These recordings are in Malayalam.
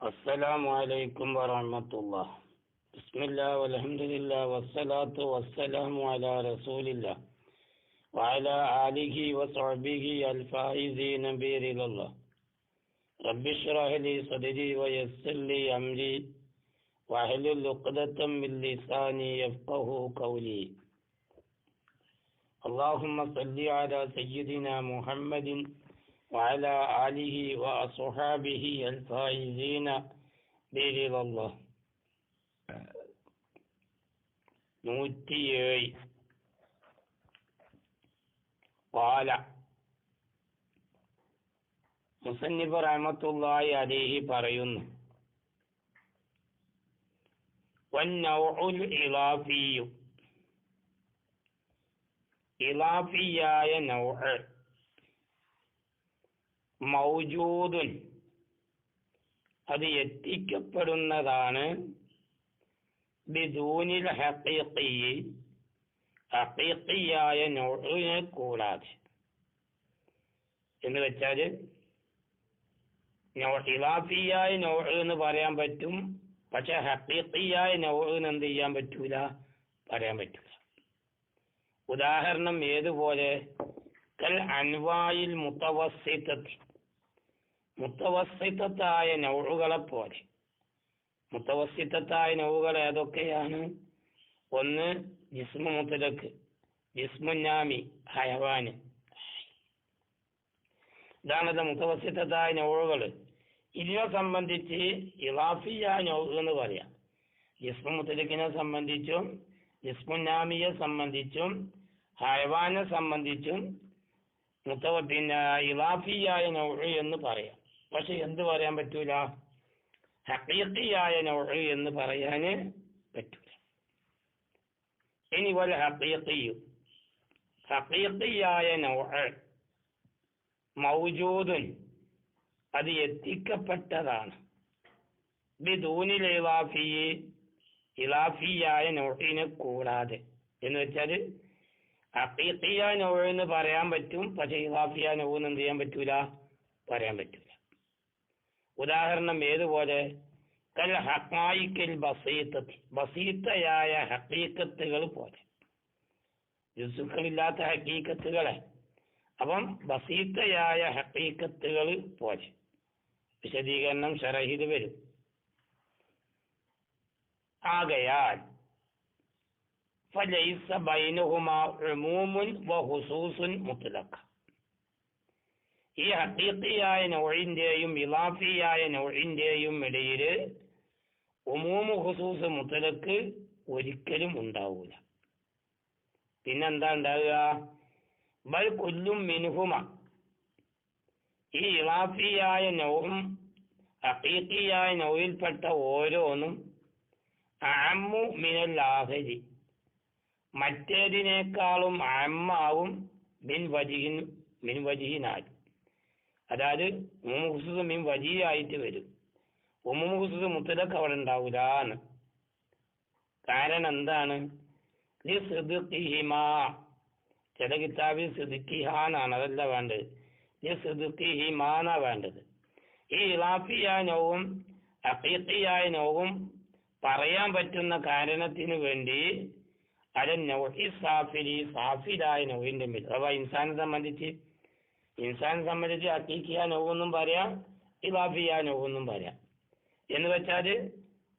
السلام عليكم ورحمة الله. بسم الله والحمد لله والصلاة والسلام على رسول الله وعلى آله وصحبه الفائزين بإذن الله. رب اشرح لي صدري ويسر لي أمري واحلل عقدة من لساني يفقهوا قولي. اللهم صل على سيدنا محمد وعلى آله وأصحابه الفائزين برضا الله. 107 قال മുസന്നിഫ് റഹ്മത്തുള്ളാഹി അലൈഹി പറയുന്നു, വന്നൗഉൽ ഇളാഫിയ്യു, ഇളാഫിയായ നൗഅ്, മൗജൂദുൻ, അത് എത്തിക്കപ്പെടുന്നതാണ്, ബിദൂനിൽ ഹഖീഖി, ഹഖീഖിയായ നൗഇനെ കൂടാതെ. എന്ന് വെച്ചാൽ ഇളാഫിയായ നൗഅ് എന്ന് പറയാൻ പറ്റും, പക്ഷെ ഹഖീഖിയായ നൗഇന് എന്ത് ചെയ്യാൻ പറ്റൂല, പറയാൻ പറ്റൂല. ഉദാഹരണം ഏതുപോലെ? കൽ അൻവായിൽ മുത്തവസ്സിത്തത്തി, മുത്തവസ്സിത്തായ നൗഉകളെ പോലെ. മുത്തവസ്സിത്തായ നൗഉകൾ ഏതൊക്കെയാണ്? ഒന്ന് ജിസ്മു മുത്ലഖ്, ജിസ്മു നാമി, ഹയവാന്. ഇതാണത് മുത്തവസ്സിത്തായ നൗഉകൾ. ഇതിനെ സംബന്ധിച്ച് ഇളാഫിയായ നൗഅ് എന്ന് പറയാം. ജിസ്മു മുത്ലഖിനെ സംബന്ധിച്ചും ജിസ്മു നാമിയെ സംബന്ധിച്ചും ഹയവാനെ സംബന്ധിച്ചും ഇളാഫിയായ നൗഅ് എന്ന് പറയാം. പക്ഷെ എന്ത് പറയാൻ പറ്റൂല? ഹഖീഖിയായ നൗഅ് എന്ന് പറയാന് പറ്റൂല. ഇനി വൽ ഹഖീഖിയു, ഹഖീഖിയായ നൗഅ്, മൗജൂദുൻ, അത് എത്തിക്കപ്പെട്ടതാണ്, ബിദൂനിൽ ഇളാഫി, ഇളാഫിയായ നൗഇനെ കൂടാതെ. എന്ന് വെച്ചാൽ ഹഖീഖിയായ നൗഅ് എന്ന് പറയാൻ പറ്റും, പക്ഷെ ഇളാഫിയായ നൗഅ് എന്ത് ചെയ്യാൻ പറ്റൂല, പറയാൻ പറ്റൂല. ഉദാഹരണം ഏതുപോലെ? കൽ ഹഖായിഖിൽ ബസീത്തത്തി, ബസീത്തയായ ഹഖീഖത്തുകൾ പോലെ. ജുസുക്കളില്ലാത്ത ഹഖീഖത്തുകളെ, അപ്പം ബസീത്തയായ ഹഖീഖത്തുകൾ പോലെ. വിശദീകരണം ശറഹിൽ വരും. ആകയാൽ ഫലൈസ ബൈനഹുമാ ഉമൂമുൻ വഖുസൂസുൻ മുത്ലഖ്, ഈ ഹഖീഖിയായ നൗഇന്റെയും ഇളാഫിയായ നൗഇന്റെയും ഇടയിൽ ഉമൂമു ഖുസൂസ് മുത്ലഖ് ഒരിക്കലും ഉണ്ടാവൂല. പിന്നെന്താ ഉണ്ടാവുക? ബൽ കുല്ലും മിൻഹുമ, ഈ ഇളാഫിയായ നൗഉം ഹഖീഖിയായ നൗഇൽപ്പെട്ട ഓരോന്നും അഅമ്മു മിനൽ ആഖിരി, മറ്റേതിനേക്കാളും അഅമ്മാവും മിൻ വജിഹിനാൽ. അതായത് ഉമൂമു ഖുസൂസ് മിൻ വജിഹായിട്ട് വരും. ഉമൂമു ഖുസൂസ് മുത്ലഖ് അവിടെ ഉണ്ടാവൂലാന്ന്. കാരണം എന്താണ്? ലിസിദ്ഖിഹിമാ, ചില കിതാബിൽ സിദ്ഖിഹാന്നാണ്, അതല്ല വേണ്ടത്, ലിസിദ്ഖിഹിമാന്നാ വേണ്ടത്. ഈ ഇളാഫിയായ നൗഉം ഹഖീഖിയായ നൗഉം പറയാൻ പറ്റുന്ന കാരണത്തിന് വേണ്ടി അല നൗഇ സാഫിലി, സാഫിലായ നൗഇന്റെ മേൽ. അഥവാ ഇൻസാനെ സംബന്ധിച്ച് ഹഖീഖിയായ നൗഎന്നും പറയാം, ഇളാഫിയായ നൗഎന്നും പറയാം. എന്ന് വെച്ചാൽ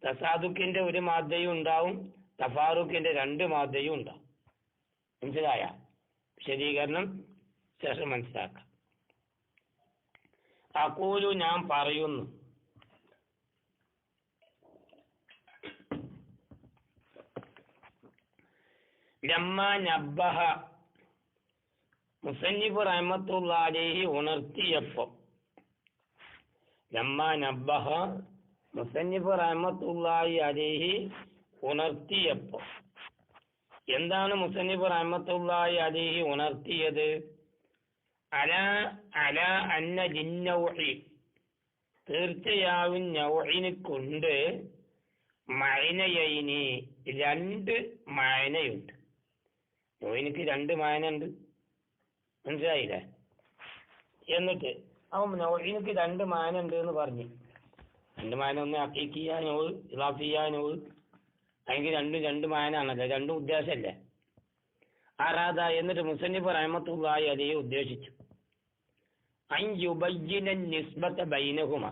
തസാദുക്കിന്റെ ഒരു മാദ്ദയും ഉണ്ടാവും, തഫാറുക്കിന്റെ രണ്ട് മാദ്ദയും ഉണ്ടാവും. മനസ്സിലായ? വിശദീകരണം ശേഷം മനസ്സിലാക്കാം. അഖൂലു, ഞാൻ പറയുന്നു, ലമ്മാ നബ്ബഹ, മുസന്നിഫ് റഹ്മത്തുള്ളാഹി അലൈഹി ഉണർത്തിയപ്പോൾ, ലമ്മാ നബ്ബഹ, മുസന്നിഫ് റഹ്മത്തുള്ളാഹി അലൈഹി ഉണർത്തിയപ്പോൾ. എന്താണ് മുസന്നിഫ് റഹ്മത്തുള്ളാഹി അലൈഹി ഉണർത്തിയത്? അല അന്ന ലിന്നൗഇ, തീർച്ചയായും നൗഇനെ കൊണ്ട് മഅനയൈനി, രണ്ട് മഅനയുണ്ട്. നൗഇനിക്ക് രണ്ട് മഅന ഉണ്ട്, മനസ്സിലായില്ലേ? എന്നിട്ട് അവൻ നൗഇനിക്ക് രണ്ട് മാന ഉണ്ട് എന്ന് പറഞ്ഞു. രണ്ട് മാന, ഒന്ന് ഹഖീഖിയായ നൗ, ഇളാഫിയായ നൗ. അല്ലെങ്കിൽ രണ്ട് മാനാണല്ലോ, രണ്ടും ഉദ്ദേശമല്ലേ. അറാദ എന്നിട്ട് മുസന്നിഫ് റഹ്മത്തുള്ളാഹി അലൈഹി ഉദ്ദേശിച്ചു അൻ യുബയ്യിന നിസ്ബത ബൈനഹുമ,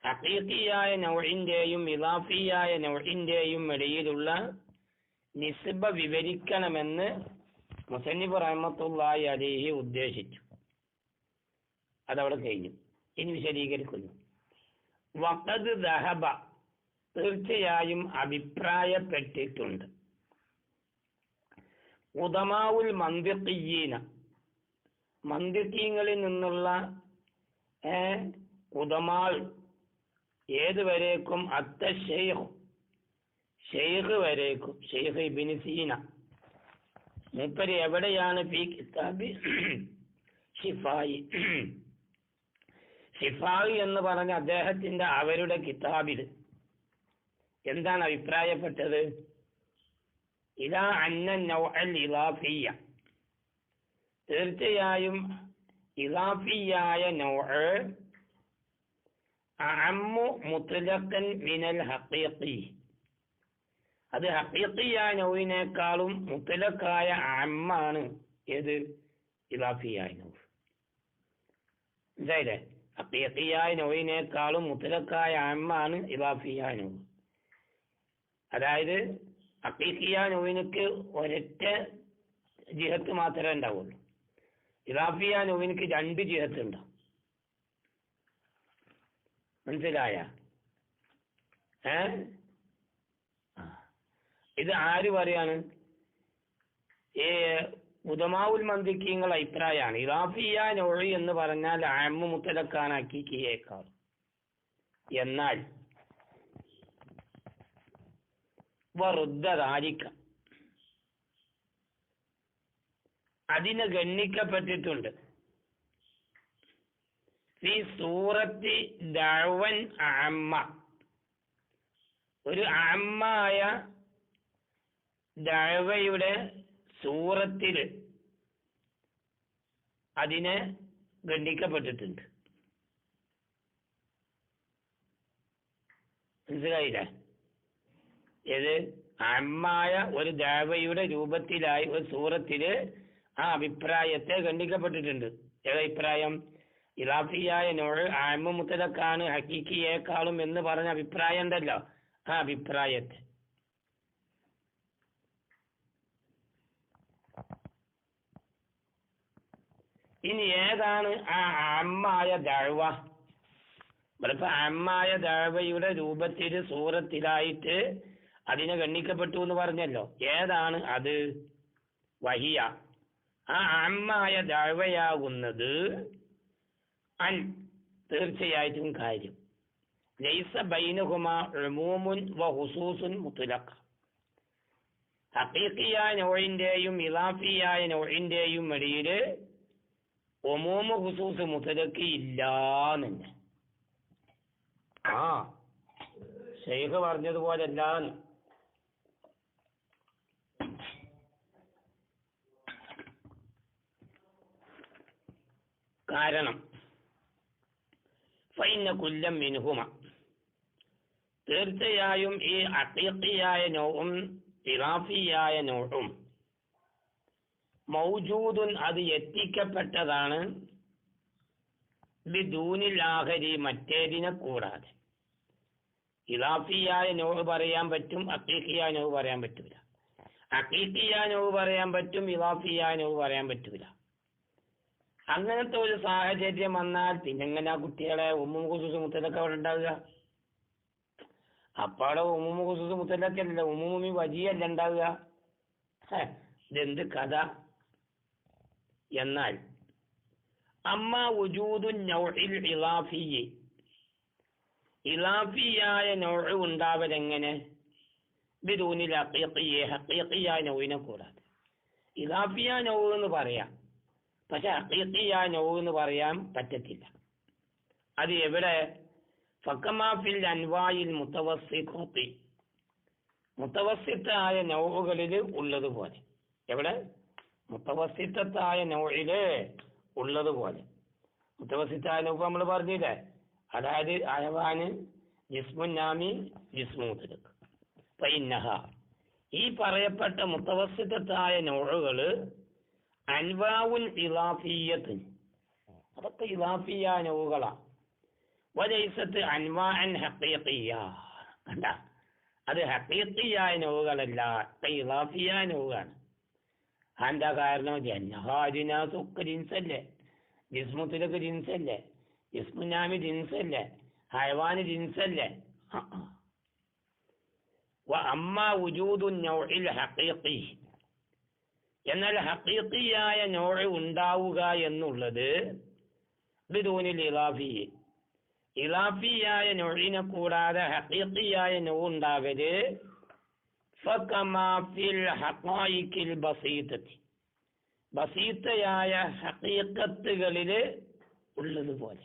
ഹഖീഖിയായ നൗഇന്റെയും ഇളാഫിയായ നൗഇന്റെയും ഇടയിലുള്ള നിസ്ബ വിവരിക്കണമെന്ന് മുസന്നിഫ് റഹ്മത്തുള്ളാഹി അലൈഹി ഉദ്ദേശിച്ചു. അതവിടെ കഴിഞ്ഞു. ഇനി വിശദീകരിക്കുന്നു. വഖദ് ദഹബ, തീർച്ചയായും അഭിപ്രായപ്പെട്ടിട്ടുണ്ട്, ഉദമാഉൽ മന്തിഖിയ്യീന, മന്തിഖീങ്ങളിൽ നിന്നുള്ള ഉദമാൾ ഏതുവരേക്കും, അത്ത ഷെയ്ഖ്, ഷെയ്ഖ് വരേക്കും, ഷെയ്ഖ് ഇബ്നു സീന മൂപ്പര് എവിടെയാണ് ഫീ കിതാബി ഷിഫായി, ഷിഫായി എന്ന് പറഞ്ഞ അദ്ദേഹത്തിന്റെ അവരുടെ കിതാബിൽ എന്താണ് അഭിപ്രായപ്പെട്ടത്? ഇലാ അന്ന നൗഅൽ ഇളാഫിയ്യ, തീർച്ചയായും ഇളാഫിയായ നൗഅ് അഅമ്മു മുത്ലഖൻ മിനൽ ഹഖീഖി, അത് ഹഖീഖിയായ നൗഇനേക്കാളും മുത്ലഖായ അഅമ്മാണ്. ഏത്? ഇളാഫിയായ നൗ. മനസ്സിലായില്ലേ? ഹഖീഖിയായ നൗഇനേക്കാളും മുത്ലഖായ അഅമ്മാണ് ഇളാഫിയായ നൗ. അതായത് ഹഖീഖിയായ നൗഇനക്ക് ഒരൊറ്റ ജിഹത്ത് മാത്രമേ ഉണ്ടാവുള്ളൂ, ഇളാഫിയായ നൗഇനക്ക് രണ്ട് ജിഹത്ത് ഉണ്ടാവും. മനസ്സിലായ? ഇത് ആര് പറയാണ്? ഉദമാഉൽ മന്തിഖീങ്ങൾ അഭിപ്രായമാണ്. ഇളാഫിയ നൗഇ എന്ന് പറഞ്ഞാൽ അഅമ്മു മുത്ലഖാണ് ഹഖീഖിയേക്കാൾ. എന്നാൽ വറുദ്ദ ദാലിക, അതിന് ഗണ്ണിക്കപ്പെട്ടിട്ടുണ്ട്, ഫീ സൂറത്തി ദഅവൻ അഅമ്മ, ഒരു അഅമ്മായ ദഅവയുടെ സൂറത്തിൽ അതിനെ ഗണ്ണിക്കപ്പെട്ടിട്ടുണ്ട്. മനസ്സിലായില്ലേ? ഏത്? അഅമ്മായ ഒരു ദഅവയുടെ രൂപത്തിലായി ഒരു സൂറത്തില് ആ അഭിപ്രായത്തെ ഗണ്ണിക്കപ്പെട്ടിട്ടുണ്ട്. ഏതഭിപ്രായം? ഇളാഫിയായ നൗഅ് അഅമ്മു മുത്ലഖാണ് ഹഖീഖിയേക്കാളും എന്ന് പറഞ്ഞ അഭിപ്രായം ഉണ്ടല്ലോ, ആ അഭിപ്രായത്തെ. ഇനി ഏതാണ് ആ അഅമ്മായ ദഅവ? ഇവിടിപ്പോ അഅമ്മായ ദഅവയുടെ രൂപത്തിൽ സൂറത്തിലായിട്ട് അതിനെ ഗണ്ണിക്കപ്പെട്ടു എന്ന് പറഞ്ഞല്ലോ. ഏതാണ് അത്? വഹിയ, ആ അഅമ്മായ ദഅവയാകുന്നത് അൻ, തീർച്ചയായിട്ടും കാര്യം, ലൈസ ബൈനഹുമാ ഉമൂമുൻ വ ഖുസൂസുൻ മുത്ലഖ്, ഹഖീഖിയായ നൗഇന്റെയും ഇളാഫിയായ നൗഇന്റെയും ഇടയിൽ ഉമൂമ് ഖുസൂസ് മുത്ലഖ് ഇല്ലാന്ന്. ശൈഖ് പറഞ്ഞതുപോലെയല്ല. കാരണം ഫൈന കുല്ലം മിൻഹുമ, തീർച്ചയായും ഈ ഹഖീഖിയായ നൗഉം ഇളാഫിയായ നൗഉം മൗജൂദുൻ, അത് എത്തിക്കപ്പെട്ടതാണ്, ബിദൂനിൽ ആഖരി, മറ്റേതിനെ കൂടാതെ. ഇളാഫിയായ നൗഅ് പറയാൻ പറ്റും, ഹഖീഖിയായ നൗഅ് പറയാൻ പറ്റൂല. ഹഖീഖിയായ നൗഅ് പറയാൻ പറ്റും, ഇളാഫിയായ നൗഅ് പറയാൻ പറ്റൂല. അങ്ങനത്തെ ഒരു സാഹചര്യം വന്നാൽ പിന്നെങ്ങനെ ആ കുട്ടികളെ ഉമ്മും ഖുസൂസ് മുത്തലഖ് അവിടെ ഉണ്ടാവുക? അപ്പാടെ ഉമ്മും ഖുസൂസ് മുത്തലഖ് അല്ല, ഉമ്മുമി വജിയല്ല ഉണ്ടാവുക. ഇതെന്ത് കഥ? എന്നാൽ അമ്മ വുജൂദു നൗഇൽ ഇളാഫിയ്യ, ഇളാഫിയായ നൗഅ് ഉണ്ടാവലെങ്ങനെ? ബിദൂനിൽ ഹഖീഖിയ്യ, ഹഖീഖിയായ നൗഇനെ കൂടാതെ. ഇളാഫിയായ നൗഅ് എന്ന് പറയാം, പക്ഷെ ഹഖീഖിയായ നൗഅ് എന്ന് പറയാൻ പറ്റത്തില്ല. അത് എവിടെ? ഫകമാ ഫിൽ അൻവായിൽ മുതവസ്സിഖത്തി, മുതവസ്സിത്തായ നൗഉകളിൽ ഉള്ളതുപോലെ. എവിടെ? മുതവസ്സിത്തായ നൗഇല് ഉള്ളതുപോലെ. മുതവസ്സിത്തായ നൗ നമ്മൾ പറഞ്ഞില്ലേ, അതായത് ഹയവാന് ജിസ്മുൻ നാമി ജിസ്മു മുത്ലഖ്. ഫഇന്നഹ ഈ പറയപ്പെട്ട മുത്തവസ്സിതത്തായ നൗഉകള് അൻവാഉൽ ഇളാഫിയ്യത്ത്, അതൊക്കെ ഇളാഫിയ നൗഉകളാണ്. വലൈസത്ത് അൻവാഅൻ ഹഖീഖിയ്യ, കണ്ട, അത് ഹഖീഖിയായ നൗഉകളല്ല, ഇളാഫിയ നൗആണ്. എന്താ കാരണം? ജന്നഹാജിനാസൊക്കെ ജിൻസല്ലേ, ജിസ്മു മുത്ലഖ് ജിൻസല്ലേ, ജിസ്മുൻ നാമി ജിൻസല്ലേ, ഹയവാന് ജിൻസല്ലേ. വഅമ്മാ വുജൂദു നൗഇൽ ഹഖീഖി, എന്നാൽ ഹഖീഖിയായ നൗഅ് ഉണ്ടാവുക എന്നുള്ളത് ബിദൂനിൽ ഇളാഫി, ഇളാഫിയായ നൗഇനെ കൂടാതെ ഹഖീഖിയായ നൗഅ് ഉണ്ടാകല് ഫകമാ ഫിൽ ഹഖായിഖിൽ ബസീതത്തി, ബസീതയായ ഹഖീഖത്തുകളില് ഉള്ളതുപോലെ,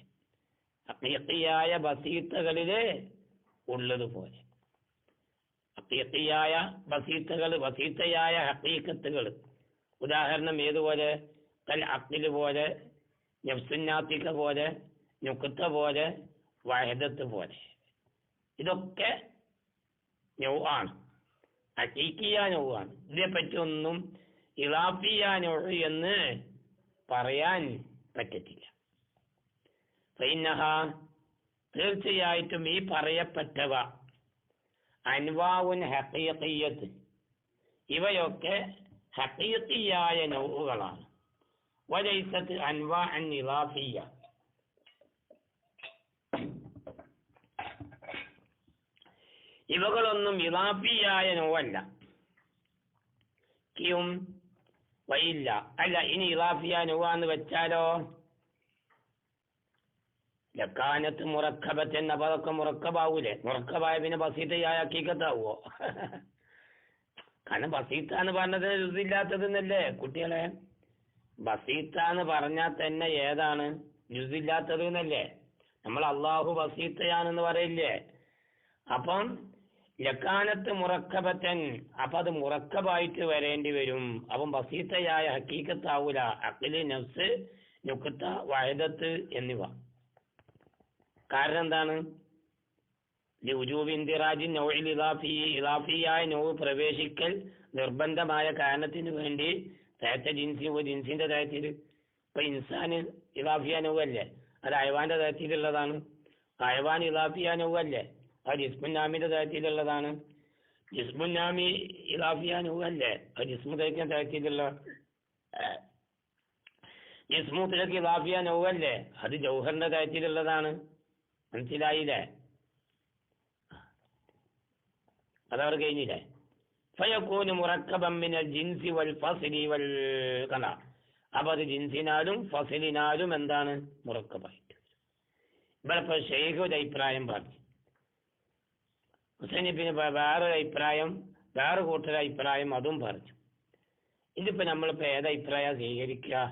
ഹഖീഖിയായ ബസീതകളില് ഉള്ളതുപോലെ. ഹഖീഖിയായ ബസീതകൾ, ബസീതയായ ഹഖീഖത്തുകൾ, ഉദാഹരണം ഏതുപോലെ? കൽ അഖ്ല് പോലെ, നഫ്സുന്നാത്തിക പോലെ, നുക്ത പോലെ, വഹദത്ത് പോലെ. ഇതൊക്കെ നൗആണ്, ഹഖീഖിയ നൗആണ്. ഇതിനെപ്പറ്റി ഒന്നും ഇളാഫിയ നൗഅ് എന്ന് പറയാൻ പറ്റത്തില്ല. ഫഇന്നഹ തീർച്ചയായിട്ടും ഈ പറയപ്പെട്ടവ അൻവാഉൻ ഹഖീഖിയ്യത്ത്, ഇവയൊക്കെ ഹഖീഖിയായ നൗഉകളാണ്. വലൈസത്ത് അൻവാഅൻ ഇളാഫിയ്യ, ഇവകളൊന്നും ഇളാഫിയായ നൗഅല്ല. കിയും വയില്ല, അല്ല, ഇനി ഇളാഫിയ നൗഅന്ന് വെച്ചാലോ ലക്കാനത്ത് മുറക്കബത്തൻ, അപ്പൊ അതൊക്കെ മുറക്കബാവൂലേ? മുറക്കബായ പിന്നെ ബസീതയായ ഹഖീഖത്താവോ? കാരണം ബസീത്ത എന്ന് പറഞ്ഞത് ജുസില്ലാത്തതെന്നല്ലേ കുട്ടികളെ? ബസീത്ത എന്ന് പറഞ്ഞാൽ തന്നെ ഏതാണ്? ജുസില്ലാത്തത് എന്നല്ലേ? നമ്മൾ അള്ളാഹു ബസീത്തയാണെന്ന് പറയില്ലേ? അപ്പം ലക്കാനത്ത് മുറക്കബത്തൻ, അപ്പൊ അത് മുറക്കബായിട്ട് വരേണ്ടി വരും. അപ്പം ബസീത്തയായ ഹഖീഖത്താവൂല. അഖ്ല്, നഫ്സ്, നുക്ത, വഹദത്ത് എന്നിവ. കാരണം എന്താണ്? ലിവുജൂബി ഇന്ദിറാജി നൗഇൽ ഇളാഫി, ഇളാഫിയായ നൗഅ് പ്രവേശിക്കൽ നിർബന്ധമായ കാരണത്തിന് വേണ്ടി തഹത്ത ജിൻസി, ജിൻസിന്റെ തഹത്തിൽ. ഇപ്പൊ ഇൻസാന് ഇളാഫിയ നൗഅ് അല്ലേ? അത് ഹയവാന്റെ തഹത്തിലുള്ളതാണ്. ഹയവാൻ ഇളാഫിയ നൗഅ് അല്ലേ? അത് ജിസ്മുൻ നാമിന്റെ തഹത്തിലുള്ളതാണ്. ജിസ്മുൻ നാമി ഇളാഫിയ നൗഅ് അല്ലേ? അത് ജിസ്മു മുത്ലഖിന്റെ തഹത്തിലുള്ള. ജിസ്മു മുത്ലഖ് ഇളാഫിയ നൗഅ് അല്ലേ? അത് ജൗഹറിന്റെ തഹത്തിലുള്ളതാണ്. മനസ്സിലായില്ലേ? അതവർ കഴിഞ്ഞില്ലേ? ഫയകൂനു മുറക്കബൻ മിനൽ ജിൻസി വൽ ഫസ്ലി വൽ ഖല, അപ്പൊ അത് ജിൻസിനാലും ഫസ്ലിനാലും എന്താണ്? മുറക്കബായിട്ട്. ഇവിടെ ഇപ്പൊ ഷെയ്ഖ് ഒരു അഭിപ്രായം പറഞ്ഞു, മുസന്നിഫിന് വേറൊരു അഭിപ്രായം, വേറെ കൂട്ടൊരു അഭിപ്രായം അതും പറഞ്ഞു. ഇതിപ്പോ നമ്മളിപ്പോ ഏതഭിപ്രായം സ്വീകരിക്കുക?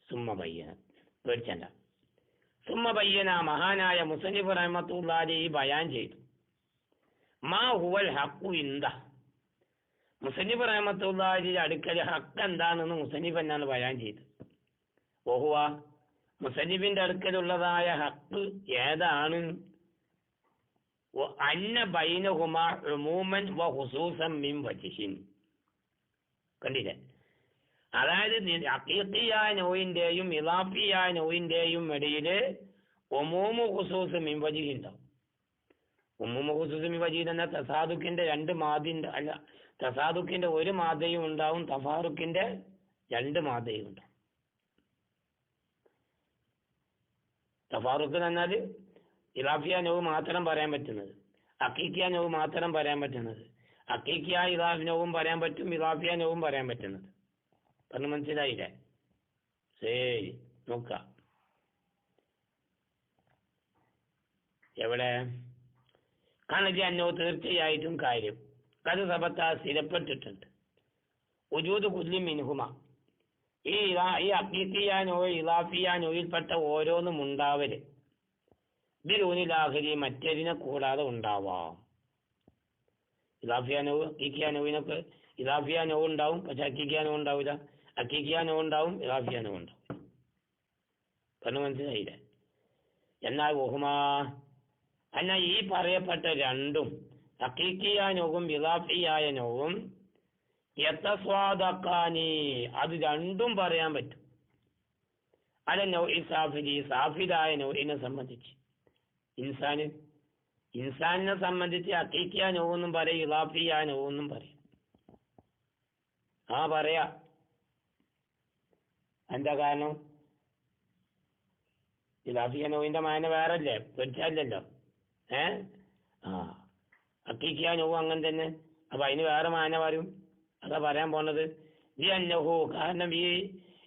സുമ്മ ബയ്യന, പേടിച്ചല്ല. സുമ്മ ബയ്യന, മഹാനായ മുസന്നിഫ് റഹ്മത്തുള്ളാഹി അലൈഹി ബയാൻ ചെയ്തു. മാ ഹുവൽ ഹഖു ഇന്ദ, മുസന്നിഫ് റഹ്മത്തുള്ളാഹി അടുക്കൽ ഹക്ക് എന്താണെന്ന് മുസന്നിഫ് എന്നാണ് ബയാൻ ചെയ്തത്. ഓഹുവ, മുസന്നിഫിന്റെ അടുക്കലുള്ളതായ ഹക്ക് ഏതാണ്? അന്ന ബൈനഹുമാ ഉമൂമൻ വ ഖുസൂസൻ മിൻ വജ്ഹിൻ. കണ്ടില്ലേ? അതായത് ഹഖീഖിയായ നൗഇന്റെയും ഇളാഫിയായ നൗഇന്റെയും ഇടയില് ഉമൂമു ഖുസൂസ് മിൻ വജ്ഹിൻ ഉണ്ടാവും. ഉമൂമു ഖുസൂസ് മിൻ വജ്ഹിൻ എന്ന തസാദുക്കിന്റെ രണ്ട് മാദി, അല്ല, തസാദുക്കിന്റെ ഒരു മാദയും ഉണ്ടാവും, തഫാറുക്കിന്റെ രണ്ട് മാദയും ഉണ്ടാവും. തഫാറുക്ക് എന്ന് പറഞ്ഞാൽ ഇളാഫിയ നൗഅ് മാത്രം പറയാൻ പറ്റുന്നത്, ഹഖീഖിയ നൗഅ് മാത്രം പറയാൻ പറ്റുന്നത്. ഹഖീഖിയ ഇളാഫി നൗഉം പറയാൻ പറ്റും, ഇളാഫിയ നൗഉം പറയാൻ പറ്റുന്നത്. പറഞ്ഞു മനസ്സിലായില്ലേ? ശരി, നോക്കാം. എവിടെ കണജി അന്നോ, തീർച്ചയായിട്ടും കാര്യം കത് സബത്ത സ്ഥിരപ്പെട്ടിട്ടുണ്ട്. ഉജൂദ് കുല്ലി മിൻഹുമ, ഈ ഹഖീഖിയ നൗഅ് ഇളാഫിയ നൗഇൽപ്പെട്ട ഓരോന്നും ഉണ്ടാവല് ബിദൂനിൽ മറ്റേതിനെ കൂടാതെ ഉണ്ടാവാം. ഇളാഫിയ നൗഅ് ഹഖീഖിയ നൗഇനൊക്കെ ഇളാഫിയ നൗഅ് ഉണ്ടാവും, പക്ഷെ ഹഖീഖിയ നൗഅ് ഉണ്ടാവില്ല. ഹഖീഖിയ നൗഅ് ഉണ്ടാവും, ഇളാഫിയ നൗഅ് ഉണ്ടാവും. പറഞ്ഞു മനസ്സിലായില്ലേ? എന്നാൽ ബഹുമാ എന്നാൽ ഈ പറയപ്പെട്ട രണ്ടും ഹഖീഖിയായ നൗവും ഇളാഫിയായ നൗവും യതസ്വാദഖാനി അത് രണ്ടും പറയാൻ പറ്റും. അല നൗഇ സാഫിലി സാഫിലായ നൗഇനെ സംബന്ധിച്ച് ഇൻസാനിനെ സംബന്ധിച്ച് ഹഖീഖിയായ നൗവെന്നും പറയും, ഇളാഫിയായ നൗവെന്നും പറയും. പറയാ. എന്താ കാരണം? ഇളാഫിയ നൗവിന്റെ മാന വേറല്ലേ, പൊരിച്ചല്ലോ. ഹഖീഖിയായ നൗവ് അങ്ങനെ തന്നെ. അപ്പൊ അതിന് വേറെ മാന വരും. അതാ പറയാൻ പോണത്. ഈ അന്നഹു കാരണം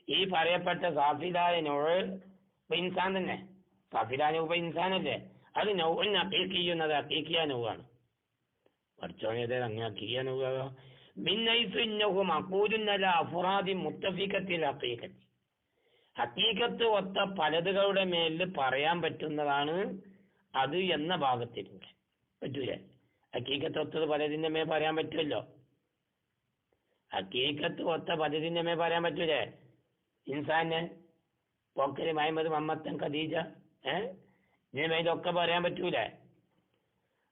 ഈ പറയപ്പെട്ട സാഫിലായ നൗവ് ഇപ്പൊ ഇൻസാൻ തന്നെ. സാഫിലായ നൗവ് ഇപ്പൊ ഇൻസാനല്ലേ. അത് നൗവിന് ഹഖീഖിയുന്നത് ഹഖീഖിയായ നൗവാണ്. പഠിച്ചോനേത് അങ്ങനെ ഹഖീഖിയായ നൗവ് മിന്നൈസു ഇന്നഹു മഖൂലുൻ അലാ അഫ്റാദി മുത്തഫിഖത്തിൽ ഹഖീഖത്തി ഹഖീഖത്ത് ഒത്ത പലതുകളുടെ മേലിൽ പറയാൻ പറ്റുന്നതാണ് അത് എന്ന ഭാഗത്തിലൂടെ. പറ്റൂലേ? ഹഖീഖത്ത് ഒത്തത് പലതിന്റെ മേൽ പറയാൻ പറ്റുമല്ലോ. ഹഖീഖത്ത് ഒത്ത പലതിന്റെ മേൽ പറയാൻ പറ്റൂലേ? ഇൻസാനെ പോക്കര് മഹമ്മദ് മമ്മത്തൻ ഖദീജ ഇതിന്റെ മേലൊക്കെ പറയാൻ പറ്റൂലേ?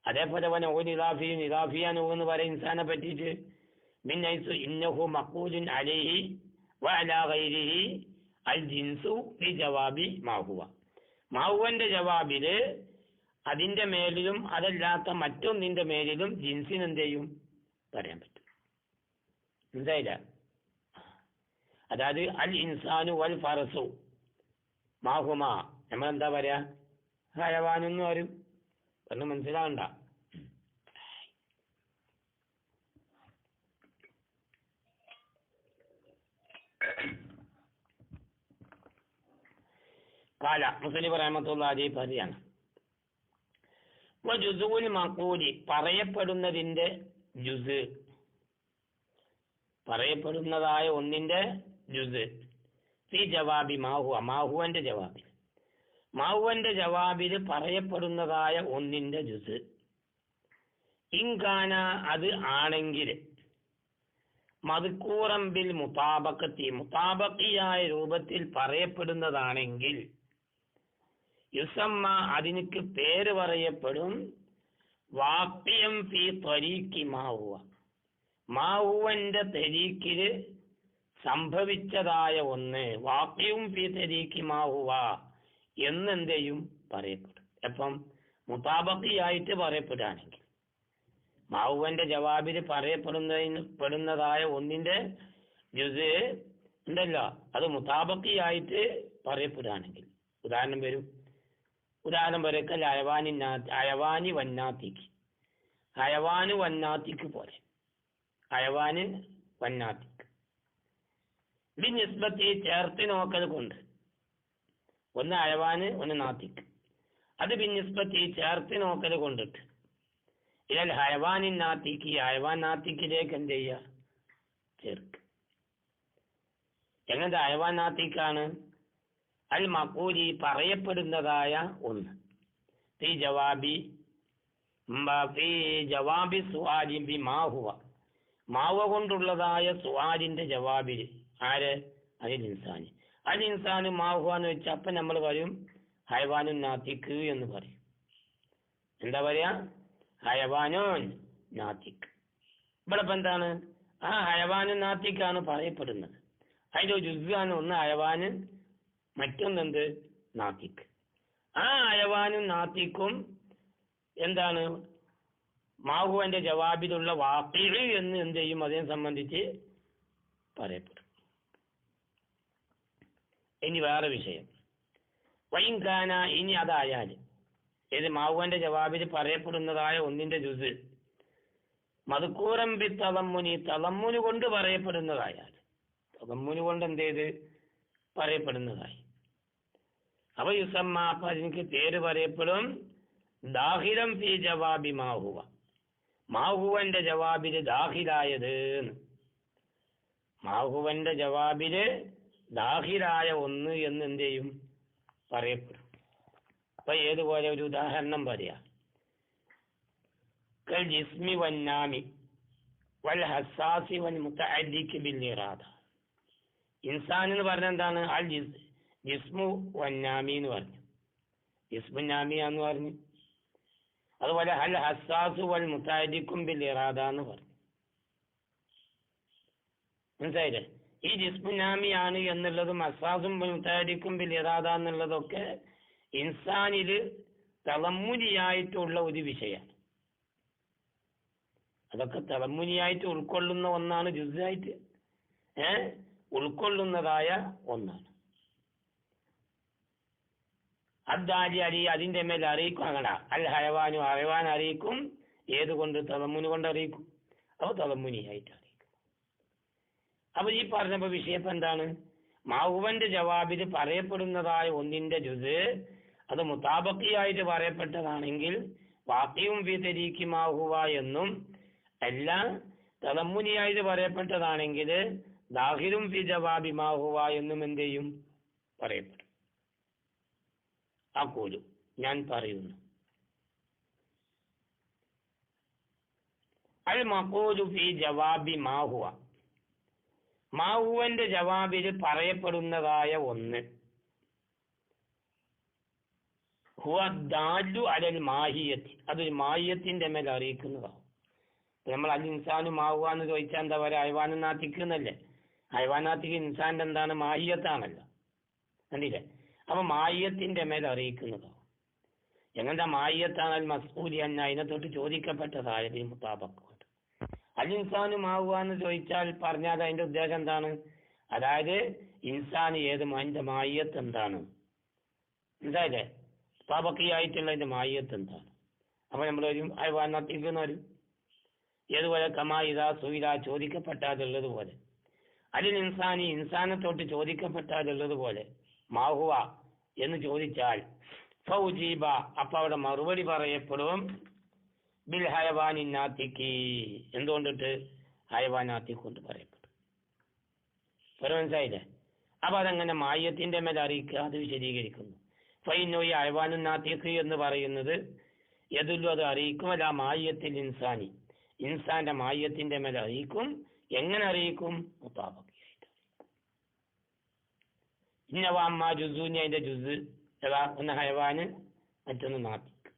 അതേപോലെ നിദാഫിയ എന്ന് പറയും ഇൻസാനെ പറ്റിയിട്ട്. മിന്നൈസു ഇന്നഹു മഖൂലുൻ അലൈഹി വഅലാ ഗൈരിഹി അൽ ജിൻസു ഫി ജവാബി മാഹുവ മാഹുവന്റെ ജവാബില് അതിന്റെ മേലിലും അതല്ലാത്ത മറ്റൊന്നിന്റെ മേലിലും ജിൻസിന് എന്ത് ചെയ്യും പറയാൻ പറ്റും. എന്തായില്ല? അതായത് അൽ ഇൻസാനു വൽ ഫറസു മാഹുമാ നമ്മളെന്താ പറയാ? ഹയവാനെന്ന് വരും. പറഞ്ഞു മനസ്സിലാവണ്ട. കാല മുസ്ലിം റഹ്മത്തുള്ളാഹി പറയാണ്, ജുസുൽ മഖൂലി പറയപ്പെടുന്നതിന്റെ ജുസ്, പറയപ്പെടുന്നതായ ഒന്നിന്റെ ജുസ് ഫി ജവാബി മാഹുവന്റെ ജവാബിൽ, മാഹുവന്റെ ജവാബിൽ പറയപ്പെടുന്നതായ ഒന്നിന്റെ ജുസ് ഇൻകാന അത് ആണെങ്കിൽ മദ്കൂറം ബിൽ മുതാബഖത്തി മുതാബഖിയായ രൂപത്തിൽ പറയപ്പെടുന്നതാണെങ്കിൽ യുസമ്മ അതിനിക്ക് പേര് പറയപ്പെടും വാഖിയം ഫി ത്വരീഖി മാഹുവ മാഹുവന്റെ തരീഖില് സംഭവിച്ചതായ ഒന്ന് വാഖിയും ഫി തരീഖി മാഹുവ എന്നെന്ത് ചെയ്യും പറയപ്പെടും. എപ്പം? മുതാബഖിയായിട്ട് പറയപ്പെടുകയാണെങ്കിൽ. മാഹുവന്റെ ജവാബിൽ പറയപ്പെടുന്നതായ ഒന്നിന്റെ ജുസ് ഉണ്ടല്ലോ, അത് മുതാബഖിയായിട്ട് പറയപ്പെടുകയാണെങ്കിൽ. ഉദാഹരണം പറയക്കൽ അയവാനി വന്നാത്തിക്ക്, അയവാന് വന്നാത്തിക്ക് പോലെ, അയവാന് വന്നാത്തിക്ക് നിസ്ബത്തി ചേർത്ത് നോക്കൽ കൊണ്ട്, ഒന്ന് അയവാന് ഒന്ന് നാത്തിക്ക്, അത് ബിന്നിസ്ബത്തി ചേർത്ത് നോക്കൽ കൊണ്ടിട്ട് ഇയാൾ ഹയവാനിൻ നാത്തിക്ക് ഹയവാൻ നാത്തിക്കിലേക്ക് എന്ത് ചെയ്യുക? ചേർക്ക്. എങ്ങനത്തെ ഹയവാൻ നാത്തിക്കാണ്? അൽ മഖൂലി പറയപ്പെടുന്നതായ ഒന്ന് ഫി ജവാബി സുആലി ബി മാഹുവ മാഹുവ കൊണ്ടുള്ളതായ സുആലിന്റെ ജവാബിൽ ആര്? അൽ ഇൻസാൻ. അൽ ഇൻസാന് മാഹുവ എന്ന് വെച്ചാൽ അപ്പം നമ്മൾ പറയും ഹയവാനുൻ നാത്തിക്ക് എന്ന് പറയും. എന്താ പറയാ? ഹയവാനുൻ നാത്തിക്ക്. ഇവിടെ ഇപ്പം എന്താണ്? ആ ഹയവാനുൻ നാത്തിക്കാണ് പറയപ്പെടുന്നത്. അതിൻ്റെ ഒരു ജുസ്സാണ് ഒന്ന് ഹയവാന്, മറ്റൊന്നെന്ത്? നാത്തിക്ക്. ആ ഹയവാനും നാത്തിക്കും എന്താണ്? മാഹുവന്റെ ജവാബിലുള്ള വാഖിഇ എന്ന് എന്ത് ചെയ്യും? അതിനെ സംബന്ധിച്ച് പറയപ്പെടും. ഇനി വേറെ വിഷയം, വൈൻകാന ഇനി അതായാൽ ഇത് മാഹുവന്റെ ജവാബിൽ പറയപ്പെടുന്നതായ ഒന്നിന്റെ ജുസ് മദ്കൂറം ബി തളമ്മുനി തളമ്മുന് കൊണ്ട് പറയപ്പെടുന്നതായാൽ, തളമ്മുന് കൊണ്ട് എന്ത് ചെയ്ത് പറയപ്പെടുന്നതായി, അപ്പൊ യുസമ്മ അപ്പൊ അതിന് പേര് പറയപ്പെടും ദാഹിലം ഫി ജവാബി മാഹുവ മാഹുവന്റെ ജവാബില് ദാഹിലായത്. മാഹുവന്റെ ജവാബില് ദാഹിലായ ഒന്ന് എന്ന് എന്ത് ചെയ്യും? പറയപ്പെടും. അപ്പൊ ഏതുപോലെ ഒരു ഉദാഹരണം പറയാ, കൽ ജിസ്മി വന്നാമി വൽ ഹസാസി വൽ മുതഅദ്ദിഖി ബിൽ ഇറാദ. ഇൻസാൻ എന്ന് പറഞ്ഞ എന്താണ്? അൽ ജിസ്മു വന്നാമി എന്ന് പറഞ്ഞു. ഇസ്മുന്നാമിയ എന്ന് പറഞ്ഞു. അതുപോലെ ഹൽ ഹസ്സാസു വൽ മുതാദിക്കും ബിൽ ഇറാദ എന്ന് പറഞ്ഞു. മനസ്സിലായില്ലേ? ഈ ഇസ്മുന്നാമിയാണ് എന്നുള്ളതും ഹസ്സാസും മുതാദിക്കും ബിൽ ഇറാദ എന്നുള്ളതൊക്കെ ഇൻസാനില് തളമ്മുനിയായിട്ടുള്ള ഒരു വിഷയമാണ്. അതൊക്കെ തളമ്മുനിയായിട്ട് ഉൾക്കൊള്ളുന്ന ഒന്നാണ്, ജുസ്സായിട്ട് ഉൾക്കൊള്ളുന്നതായ ഒന്നാണ്. അദ്ദാലി അലി അതിന്റെ മേൽ അറിയിക്കും. അങ്ങനെ അൽ ഹയവാനു ഹയവാൻ അറിയിക്കും. ഏതുകൊണ്ട്? തളമ്മുനി കൊണ്ട് അറിയിക്കും. അപ്പോൾ തളമ്മുനിയായിട്ട് അറിയിക്കും. അപ്പൊ ഈ പറഞ്ഞപ്പോ വിഷയം എന്താണ്? മാഹുവന്റെ ജവാബിൽ പറയപ്പെടുന്നതായ ഒന്നിന്റെ ജുസ് അത് മുതാബക്കിയായിട്ട് പറയപ്പെട്ടതാണെങ്കിൽ വാക്കിയും ഫി തരീഖി മാഹുവ എന്നും, എല്ലാം തളമ്മുനിയായിട്ട് പറയപ്പെട്ടതാണെങ്കിൽ ദാഹിറും ഫി ജവാബി മാഹുവ എന്നും എന്ത് ചെയ്യും? പറയപ്പെടും. അഖൂലു ഞാൻ പറയുന്നു, അൽ മഖൂലു ഫി ജവാബി മാഹുവ, മാഹുവന്റെ ജവാബിൽ പറയപ്പെടുന്നതായ ഒന്ന്, ഹുവ ദാലു അലൽ മാഹിയത്തി, അതൊരു മാഹിയത്തിന്റെ മേൽ അറിയിക്കുന്നതാവും. നമ്മൾ അൽ ഇൻസാനു മാഹുവ എന്ന് ചോദിച്ചാൽ എന്താ പറയുക? ഹൈവാനാത്തിക്കുന്നല്ലേ? ഹൈവാനാത്തിക്ക് ഇൻസാന്റെ എന്താണ്? മാഹിയത്താണല്ലോ. കണ്ടില്ലേ? അപ്പൊ മാഹിയത്തിന്റെ മേൽ അറിയിക്കുന്നതാവും. എങ്ങനത്തെ മാഹിയത്താണ്? അൽ മസ്ഊലി അന്ന, അതിനെ തൊട്ട് ചോദിക്കപ്പെട്ടതായത് ഈ മുതാബക്കുണ്ട്. അൽ ഇൻസാനു മാഹുവ എന്ന് ചോദിച്ചാൽ പറഞ്ഞാൽ അതിന്റെ ഉദ്ദേശം എന്താണ്? അതായത് ഇൻസാൻ ഏത്, അതിന്റെ മാഹിയത്ത് എന്താണ്? എന്തായാലേ മുതാബക്കിയായിട്ടുള്ളതിന്റെ മാഹിയത്ത് എന്താണ്? അപ്പൊ നമ്മളൊരു ഹൈവാനാത്തിക്കുന്ന വരും. ഏതുപോലെ കമാ ഇദാ സുഇല ചോദിക്കപ്പെട്ടാലുള്ളതുപോലെ, അലിൽ ഇൻസാനി ഇൻസാനെ തൊട്ട് ചോദിക്കപ്പെട്ടാലുള്ളതുപോലെ, മാഹുവ എന്ന് ചോദിച്ചാൽ ഫൗജീബ അപ്പൊ അവിടെ മറുപടി പറയപ്പെടും ബിൽ ഹയവാനിന്നാത്തിക്ക്, എന്തുകൊണ്ടിട്ട്? ഹയവാനാത്തിക്ക് കൊണ്ട് പറയപ്പെടും. മനസ്സിലായില്ലേ? അപ്പൊ അതെങ്ങനെ മായത്തിന്റെ മേൽ അറിയിക്കുക? അത് വിശദീകരിക്കുന്നു. ഫൈനോ ഈ ഹയവാനുന്നാത്തിക്ക് എന്ന് പറയുന്നത് യദുല്ലു അത് അറിയിക്കും അല്ല മായത്തിൽ ഇൻസാനി, ഇൻസാന്റെ മായത്തിന്റെ മേൽ അറിയിക്കും. എങ്ങനെ അറിയിക്കും? മുതാബക്കിയായിട്ട്. ഇന്നവാ ജുസൂനി അതിന്റെ ജുസ് ഏതാ? ഒന്ന് ഹയവാന്, മറ്റൊന്ന് നാത്തിക്ക്.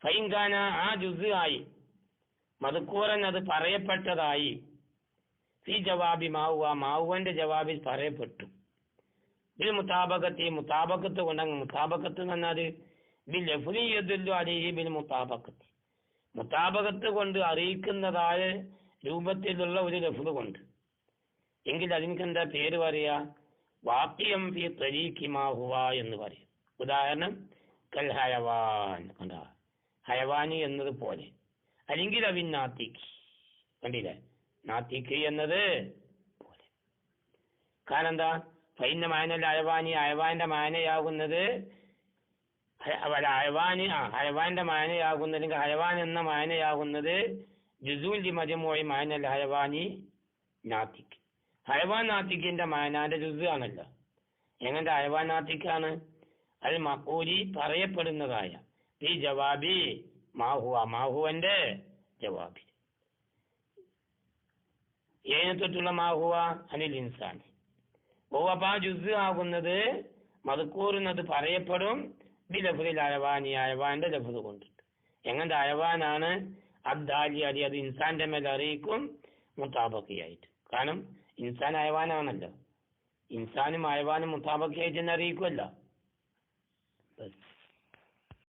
ഫൈൻഖാന ആ ജുസ് ആയി മദ്കൂറൻ അത് പറയപ്പെട്ടതായി ഫി ജവാബി മാവുക മാവുവന്റെ ജവാബിൽ പറയപ്പെട്ടു. ബിൽ മുതാബക്കത്ത് മുതാബക്കത്ത് കൊണ്ടങ്ങ് മുതാബക്കത്ത് എന്ന് പറഞ്ഞാൽ ബിൽ ലഫ്ലി യദുല്ലു അലൈഹി ബിൽ മുതാബക്കത്ത് മുതാബക്കത്ത് കൊണ്ട് അറിയിക്കുന്നതായ രൂപത്തിലുള്ള ഒരു ലഫ്ള് കൊണ്ട് എങ്കിൽ അതിനക്ക് എന്താ പേര് പറയാ? വാക്യം ഫി തരീഖി മാഹുവ എന്ന് പറയും. ഉദാഹരണം കൽ ഹയവാൻ, കണ്ടാ ഹയവാനി എന്നത് പോലെ, അല്ലെങ്കിൽ അവിൻ നാത്തിക്ക്, കണ്ടില്ലേ നാത്തിക്ക് എന്നത് പോലെ. കാരണം എന്താ? ഫൈന മാനൽ ഹയവാനി ഹയവാന്റെ മാനയാകുന്നത് ഹയവാന്റെ മാനയാകുന്നത് ഹയവാൻ എന്ന മാനയാകുന്നത് ജുസൂൽ മജമൂഇ മാനൽ ഹയവാനി നാത്തിക്ക്. ഹയവാൻ നാത്തിക്കിന്റെ മാനാന്റെ ജുസ് ആണല്ലോ. എങ്ങനെ ഹയവാൻ നാത്തിക്കാണ്? അൽ മഖൂലി പറയപ്പെടുന്നതായ ഈ ജവാബി മാഹുവ മാഹുവന്റെ ജവാബി. ഏതിനെ തൊട്ടുള്ള മാഹുവ? അനിൽ ഇൻസാൻ. ഓവപ്പാ ജുസ് ആകുന്നത് മദ്കൂറിനത് പറയപ്പെടും ബിലഫ്ലിൽ അയവാനി അയവാന്റെ ലഫ്ള് കൊണ്ടിട്ട്. എങ്ങനത്തെ അയവാനാണ്? അദ്ദാലി അലി അത് ഇൻസാന്റെ മേൽ അറിയിക്കും മുതാബക്കിയായിട്ട്. കാരണം ഇൻസാൻ അയവാനാണല്ലോ. ഇൻസാനും അയവാനും മുതാബക്കിയായിട്ട് തന്നെ അറിയിക്കുമല്ലോ.